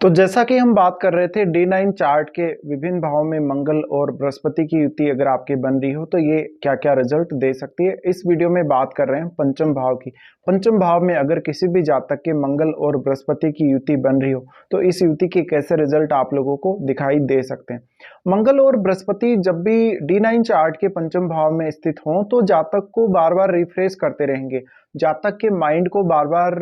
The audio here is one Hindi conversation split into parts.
तो जैसा कि हम बात कर रहे थे D9 चार्ट के विभिन्न भावों में मंगल और बृहस्पति की युति अगर आपकी बन रही हो तो ये क्या-क्या रिजल्ट दे सकती है। इस वीडियो में बात कर रहे हैं पंचम भाव की। पंचम भाव में अगर किसी भी जातक के मंगल और बृहस्पति की युति बन रही हो तो इस युति के कैसे रिजल्ट आप लोगों को दिखाई दे सकते हैं। मंगल और बृहस्पति जब भी D9 चार्ट के पंचम भाव में स्थित हों तो जातक को बार-बार रिफ्रेश करते रहेंगे। जातक के माइंड को बार-बार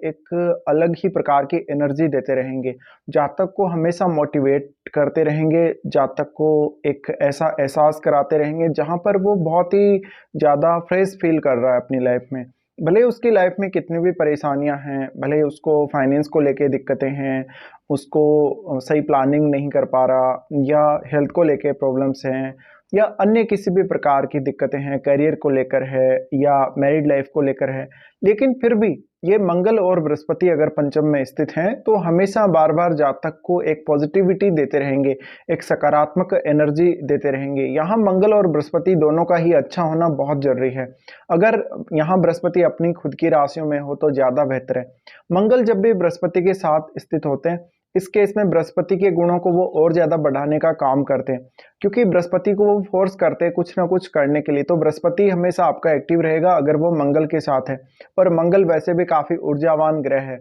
एक अलग ही प्रकार की एनर्जी देते रहेंगे। जातक को हमेशा मोटिवेट करते रहेंगे, जातक को एक ऐसा एहसास कराते रहेंगे जहाँ पर वो बहुत ही ज़्यादा फ्रेश फील कर रहा है अपनी लाइफ में। भले उसकी लाइफ में कितनी भी परेशानियाँ हैं, भले उसको फाइनेंस को लेके दिक्कतें हैं, उसको सही प्लानिंग नहीं कर पा रहा या हेल्थ को लेके प्रॉब्लम्स हैं या अन्य किसी भी प्रकार की दिक्कतें हैं, करियर को लेकर है या मैरिड लाइफ को लेकर है, लेकिन फिर भी ये मंगल और बृहस्पति अगर पंचम में स्थित हैं तो हमेशा बार-बार जातक को एक पॉजिटिविटी देते रहेंगे, एक सकारात्मक एनर्जी देते रहेंगे। यहाँ मंगल और बृहस्पति दोनों का ही अच्छा होना बहुत ज़रूरी है। अगर यहाँ बृहस्पति अपनी खुद की राशियों में हो तो ज़्यादा बेहतर है। मंगल जब भी बृहस्पति के साथ स्थित होते हैं, इस केस में बृहस्पति के गुणों को वो और ज़्यादा बढ़ाने का काम करते हैं, क्योंकि बृहस्पति को वो फोर्स करते हैं कुछ ना कुछ करने के लिए। तो बृहस्पति हमेशा आपका एक्टिव रहेगा अगर वो मंगल के साथ है, और मंगल वैसे भी काफ़ी ऊर्जावान ग्रह है।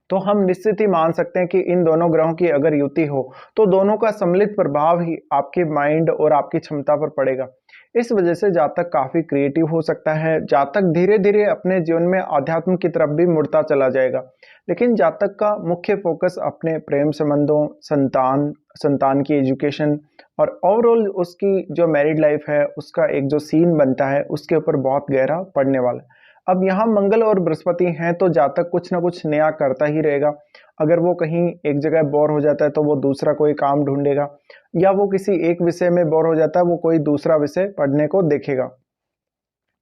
तो हम निश्चित ही मान सकते हैं कि इन दोनों ग्रहों की अगर युति हो तो दोनों का सम्मिलित प्रभाव ही आपके माइंड और आपकी क्षमता पर पड़ेगा। इस वजह से जातक काफ़ी क्रिएटिव हो सकता है, जातक धीरे-धीरे अपने जीवन में अध्यात्म की तरफ भी मुड़ता चला जाएगा। लेकिन जातक का मुख्य फोकस अपने प्रेम संबंधों, संतान की एजुकेशन और ओवरऑल उसकी जो मैरिड लाइफ है, उसका एक जो सीन बनता है, उसके ऊपर बहुत गहरा पड़ने वाला है। अब यहाँ मंगल और बृहस्पति हैं तो जातक कुछ ना कुछ नया करता ही रहेगा। अगर वो कहीं एक जगह बोर हो जाता है तो वो दूसरा कोई काम ढूँढेगा, या वो किसी एक विषय में बोर हो जाता है, वो कोई दूसरा विषय पढ़ने को देखेगा।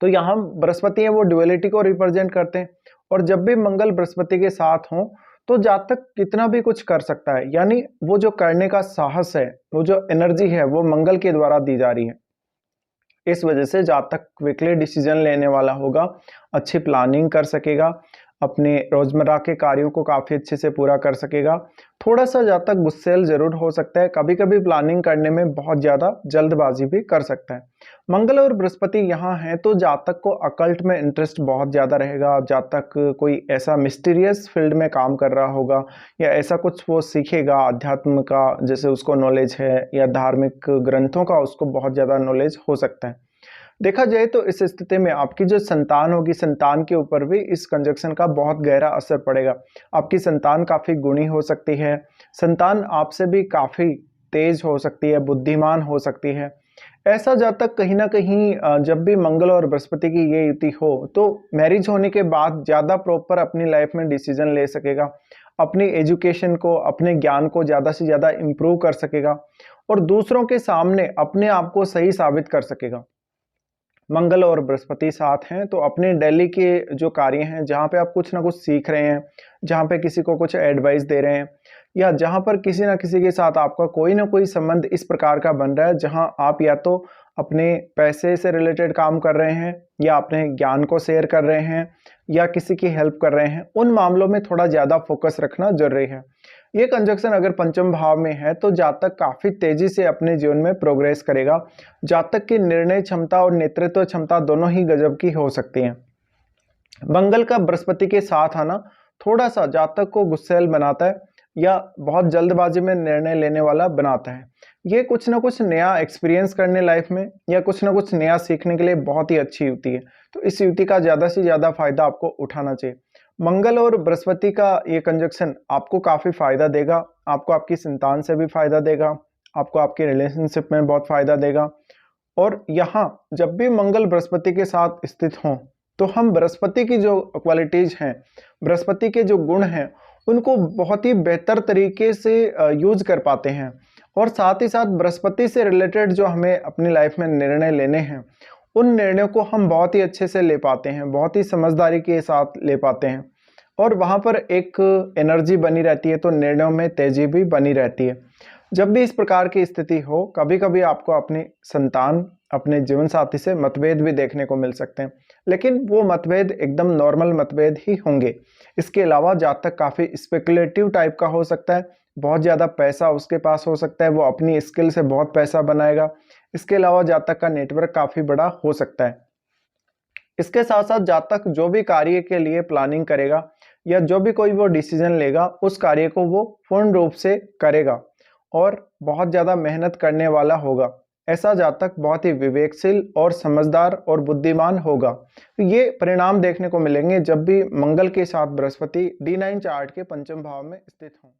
तो यहाँ बृहस्पति है वो ड्युअलिटी को रिप्रेजेंट करते हैं, और जब भी मंगल बृहस्पति के साथ हों तो जातक कितना भी कुछ कर सकता है। यानी वो जो करने का साहस है, वो जो एनर्जी है, वो मंगल के द्वारा दी जा रही है। इस वजह से जातक क्विकली डिसीजन लेने वाला होगा, अच्छी प्लानिंग कर सकेगा, अपने रोजमर्रा के कार्यों को काफ़ी अच्छे से पूरा कर सकेगा। थोड़ा-सा जातक गुस्सैल ज़रूर हो सकता है, कभी-कभी प्लानिंग करने में बहुत ज़्यादा जल्दबाजी भी कर सकता है। मंगल और बृहस्पति यहाँ हैं तो जातक को अकल्ट में इंटरेस्ट बहुत ज़्यादा रहेगा। जातक कोई ऐसा मिस्टीरियस फील्ड में काम कर रहा होगा या ऐसा कुछ वो सीखेगा अध्यात्म का, जैसे उसको नॉलेज है, या धार्मिक ग्रंथों का उसको बहुत ज़्यादा नॉलेज हो सकता है। देखा जाए तो इस स्थिति में आपकी जो संतान होगी, संतान के ऊपर भी इस कंजक्शन का बहुत गहरा असर पड़ेगा। आपकी संतान काफ़ी गुणी हो सकती है, संतान आपसे भी काफ़ी तेज हो सकती है, बुद्धिमान हो सकती है। ऐसा जातक कहीं न कहीं जब भी मंगल और बृहस्पति की ये युति हो तो मैरिज होने के बाद ज़्यादा प्रॉपर अपनी लाइफ में डिसीजन ले सकेगा, अपनी एजुकेशन को, अपने ज्ञान को ज़्यादा से ज़्यादा इम्प्रूव कर सकेगा और दूसरों के सामने अपने आप को सही साबित कर सकेगा। मंगल और बृहस्पति साथ हैं तो अपने डेली के जो कार्य हैं, जहाँ पे आप कुछ ना कुछ सीख रहे हैं, जहाँ पे किसी को कुछ एडवाइस दे रहे हैं, या जहाँ पर किसी ना किसी के साथ आपका कोई ना कोई संबंध इस प्रकार का बन रहा है जहाँ आप या तो अपने पैसे से रिलेटेड काम कर रहे हैं, या अपने ज्ञान को शेयर कर रहे हैं, या किसी की हेल्प कर रहे हैं, उन मामलों में थोड़ा ज़्यादा फोकस रखना जरूरी है। ये कंजक्शन अगर पंचम भाव में है तो जातक काफ़ी तेजी से अपने जीवन में प्रोग्रेस करेगा। जातक की निर्णय क्षमता और नेतृत्व क्षमता दोनों ही गजब की हो सकती हैं। मंगल का बृहस्पति के साथ आना थोड़ा सा जातक को गुस्सैल बनाता है या बहुत जल्दबाजी में निर्णय लेने वाला बनाता है। ये कुछ ना कुछ नया एक्सपीरियंस करने लाइफ में या कुछ ना कुछ नया सीखने के लिए बहुत ही अच्छी युति है। तो इस युति का ज़्यादा से ज़्यादा फायदा आपको उठाना चाहिए। मंगल और बृहस्पति का ये कंजक्शन आपको काफ़ी फायदा देगा, आपको आपकी संतान से भी फायदा देगा, आपको आपके रिलेशनशिप में बहुत फायदा देगा। और यहाँ जब भी मंगल बृहस्पति के साथ स्थित हों तो हम बृहस्पति की जो क्वालिटीज़ हैं, बृहस्पति के जो गुण हैं, उनको बहुत ही बेहतर तरीके से यूज़ कर पाते हैं। और साथ ही साथ बृहस्पति से रिलेटेड जो हमें अपनी लाइफ में निर्णय लेने हैं, उन निर्णयों को हम बहुत ही अच्छे से ले पाते हैं, बहुत ही समझदारी के साथ ले पाते हैं, और वहाँ पर एक एनर्जी बनी रहती है, तो निर्णयों में तेजी भी बनी रहती है। जब भी इस प्रकार की स्थिति हो, कभी कभी आपको अपनी संतान, अपने जीवन साथी से मतभेद भी देखने को मिल सकते हैं। लेकिन वो मतभेद एकदम नॉर्मल मतभेद ही होंगे। इसके अलावा जातक काफ़ी स्पेकुलेटिव टाइप का हो सकता है, बहुत ज़्यादा पैसा उसके पास हो सकता है, वो अपनी स्किल से बहुत पैसा बनाएगा। इसके अलावा जातक का नेटवर्क काफ़ी बड़ा हो सकता है। इसके साथ साथ जातक जो भी कार्य के लिए प्लानिंग करेगा या जो भी कोई वो डिसीजन लेगा, उस कार्य को वो पूर्ण रूप से करेगा और बहुत ज़्यादा मेहनत करने वाला होगा। ऐसा जातक बहुत ही विवेकशील और समझदार और बुद्धिमान होगा। तो ये परिणाम देखने को मिलेंगे जब भी मंगल के साथ बृहस्पति D9 चार्ट के पंचम भाव में स्थित हों।